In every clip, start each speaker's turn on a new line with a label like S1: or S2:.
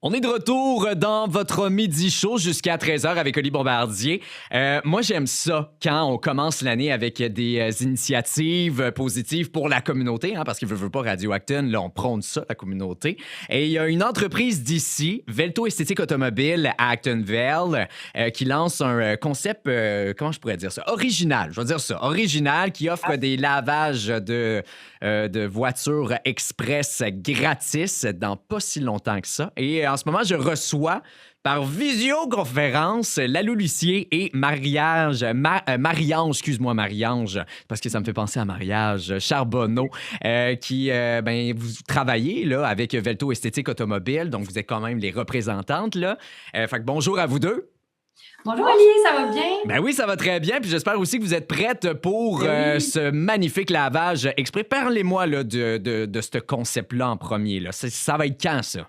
S1: On est de retour dans votre midi show jusqu'à 13h avec Oli Bombardier. Moi, j'aime ça quand on commence l'année avec des initiatives positives pour la communauté, parce qu'il ne veut pas Radio Acton, là, on prône ça, la communauté. Et il y a une entreprise d'ici, Velto Esthétique Automobile à Actonville, qui lance un concept, comment je pourrais dire ça? Original, je vais dire ça. Original, qui offre des lavages de voitures express gratis dans pas si longtemps que ça. Et en ce moment, je reçois par visioconférence Lalou Lucier et Mariange, parce que ça me fait penser à Mariage Charbonneau, vous travaillez là, avec Velto Esthétique Automobile, donc vous êtes quand même les représentantes. Là. Fait que bonjour à vous deux.
S2: Bonjour Ali, ça va bien?
S1: Ben oui, ça va très bien. Puis j'espère aussi que vous êtes prête pour ce magnifique lavage exprès. Parlez-moi là, de ce concept-là en premier. Là. Ça va être quand, ça?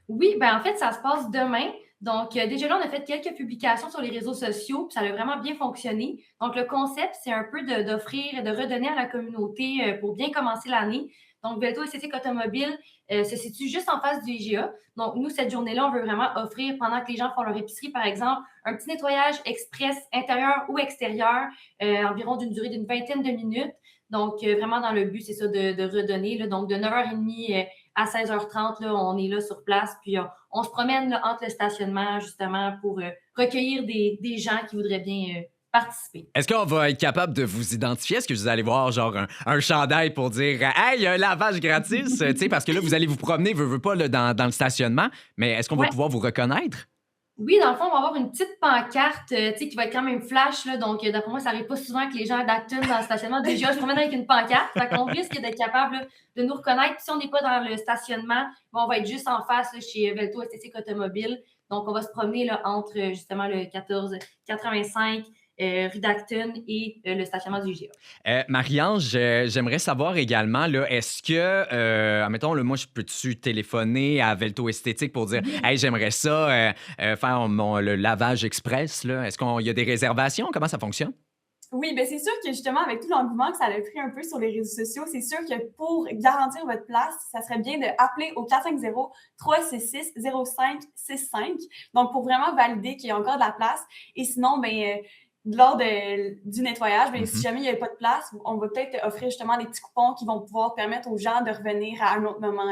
S2: Oui, ben en fait, ça se passe demain. Donc, déjà là, on a fait quelques publications sur les réseaux sociaux, puis ça a vraiment bien fonctionné. Donc, le concept, c'est un peu d'offrir et de redonner à la communauté pour bien commencer l'année. Donc, Velto Esthétique Automobile se situe juste en face du IGA. Donc, nous, cette journée-là, on veut vraiment offrir, pendant que les gens font leur épicerie, par exemple, un petit nettoyage express intérieur ou extérieur, environ d'une durée d'une vingtaine de minutes. Donc, vraiment dans le but, c'est ça, de redonner. Là. Donc, de 9h30 à 16h30, là, on est là sur place, puis on se promène là, entre le stationnement, justement, pour recueillir des gens qui voudraient bien participer.
S1: Est-ce qu'on va être capable de vous identifier? Est-ce que vous allez voir genre un chandail pour dire « Hey, il y a un lavage gratis! » Parce que là, vous allez vous promener, veux pas, là, dans le stationnement, mais est-ce qu'on va pouvoir vous reconnaître?
S2: Oui, dans le fond, on va avoir une petite pancarte qui va être quand même flash. Là, donc, d'après moi, ça n'arrive pas souvent que les gens d'Acton dans le stationnement déjà se promènent avec une pancarte. Fait qu'on risque d'être capable là, de nous reconnaître. Puis si on n'est pas dans le stationnement, on va être juste en face là, chez Velto Esthétique Automobile. Donc, on va se promener là, entre justement le 1485 rue d'Acton et le stationnement du IGA.
S1: Marie-Ange, j'aimerais savoir également, là, est-ce que, admettons, moi, je peux-tu téléphoner à Velto Esthétique pour dire « Hey, j'aimerais ça faire le lavage express. » Est-ce qu'il y a des réservations? Comment ça fonctionne?
S3: Oui, bien c'est sûr que justement, avec tout l'engouement que ça a pris un peu sur les réseaux sociaux, c'est sûr que pour garantir votre place, ça serait bien d'appeler au 450-366-0565. Donc, pour vraiment valider qu'il y a encore de la place. Et sinon, lors du nettoyage, si jamais il n'y a pas de place, on va peut-être offrir justement des petits coupons qui vont pouvoir permettre aux gens de revenir à un autre moment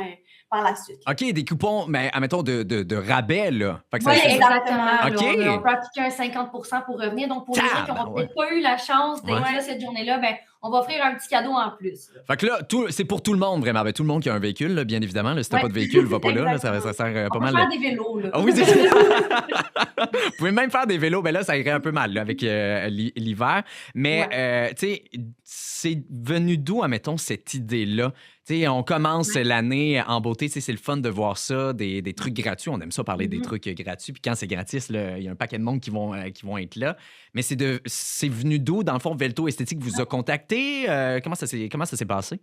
S3: par la suite.
S1: OK, des coupons, mais admettons de rabais, là.
S2: Oui, exactement.
S1: OK.
S2: On peut appliquer un 50% pour revenir. Donc, pour les gens qui n'auront peut-être pas eu la chance d'être là cette journée-là, on va offrir un petit cadeau en plus. Là.
S1: Fait que là, c'est pour tout le monde, vraiment. Tout le monde qui a un véhicule, là, bien évidemment. Là, si t'as pas de véhicule, va pas là. Ça sert pas mal.
S2: On peut faire des vélos. Là.
S1: Ah oui, c'est Vous pouvez même faire des vélos. Ben là, ça irait un peu mal là, avec l'hiver. Mais, tu sais, c'est venu d'où, admettons, cette idée-là? T'sais, on commence l'année en beauté, c'est le fun de voir ça, des trucs gratuits. On aime ça parler des trucs gratuits. Puis quand c'est gratis, il y a un paquet de monde qui vont être là. Mais c'est venu d'où? Dans le fond, Velto Esthétique vous a contacté? Comment ça s'est passé?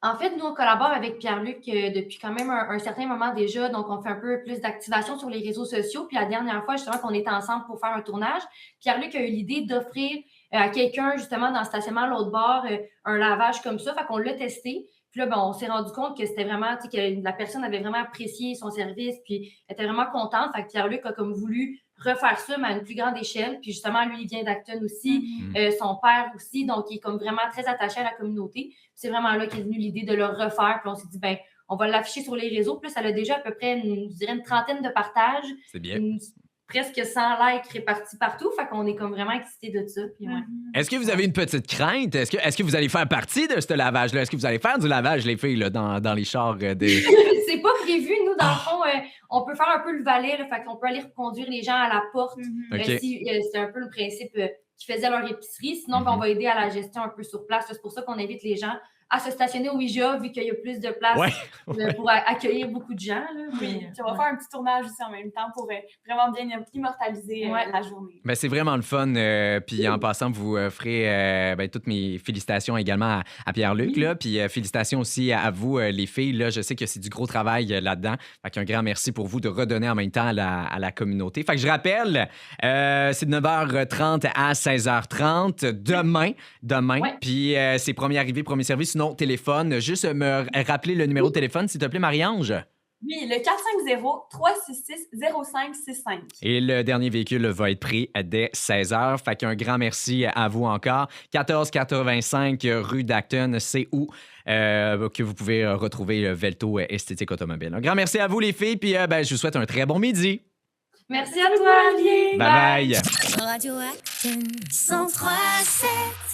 S2: En fait, nous, on collabore avec Pierre-Luc depuis quand même un certain moment déjà. Donc, on fait un peu plus d'activation sur les réseaux sociaux. Puis la dernière fois, justement, qu'on était ensemble pour faire un tournage, Pierre-Luc a eu l'idée d'offrir à quelqu'un, justement, dans le stationnement à l'autre bord, un lavage comme ça. Fait qu'on l'a testé. Puis là, on s'est rendu compte que c'était vraiment, que la personne avait vraiment apprécié son service, puis était vraiment contente. Fait que Pierre-Luc a comme voulu refaire ça, mais à une plus grande échelle. Puis justement, lui, il vient d'Acton aussi, son père aussi, donc il est comme vraiment très attaché à la communauté. Puis c'est vraiment là qu'est venue l'idée de le refaire. Puis on s'est dit, on va l'afficher sur les réseaux. Puis là, ça a déjà à peu près, je dirais, une trentaine de partages.
S1: C'est bien.
S2: Presque 100 likes répartis partout. Fait qu'on est comme vraiment excités de ça. Puis
S1: Est-ce que vous avez une petite crainte? Est-ce que vous allez faire partie de ce lavage-là? Est-ce que vous allez faire du lavage, les filles, là, dans les chars des...
S2: C'est pas prévu. Nous, dans le fond, on peut faire un peu le valet. Là, fait qu'on peut aller reconduire les gens à la porte. C'est un peu le principe qui faisait leur épicerie. Sinon, on va aider à la gestion un peu sur place. C'est pour ça qu'on invite les gens à se stationner au IGA, vu qu'il y a plus de place pour accueillir beaucoup de gens. Là.
S3: Oui, on va faire un petit tournage aussi en même temps pour vraiment bien immortaliser la journée.
S1: Ben, c'est vraiment le fun. Puis en passant, vous ferez toutes mes félicitations également à Pierre-Luc. Là, puis félicitations aussi à vous, les filles. Là, je sais que c'est du gros travail là-dedans. Fait qu'un grand merci pour vous de redonner en même temps à la communauté. Fait que je rappelle, c'est de 9h30 à 16h30 demain. Puis c'est premier arrivé, premier service. Sinon, téléphone. Juste me rappeler le numéro de téléphone, s'il te plaît, Marie-Ange.
S3: Oui, le 450-366-0565.
S1: Et le dernier véhicule va être pris dès 16 heures. Fait qu'un grand merci à vous encore. 1485 rue d'Acton, c'est où que vous pouvez retrouver le Velto Esthétique Automobile. Un grand merci à vous, les filles, puis je vous souhaite un très bon midi.
S2: Merci à toi, Olivier.
S1: Bye bye.
S4: Radio Acton 103.7.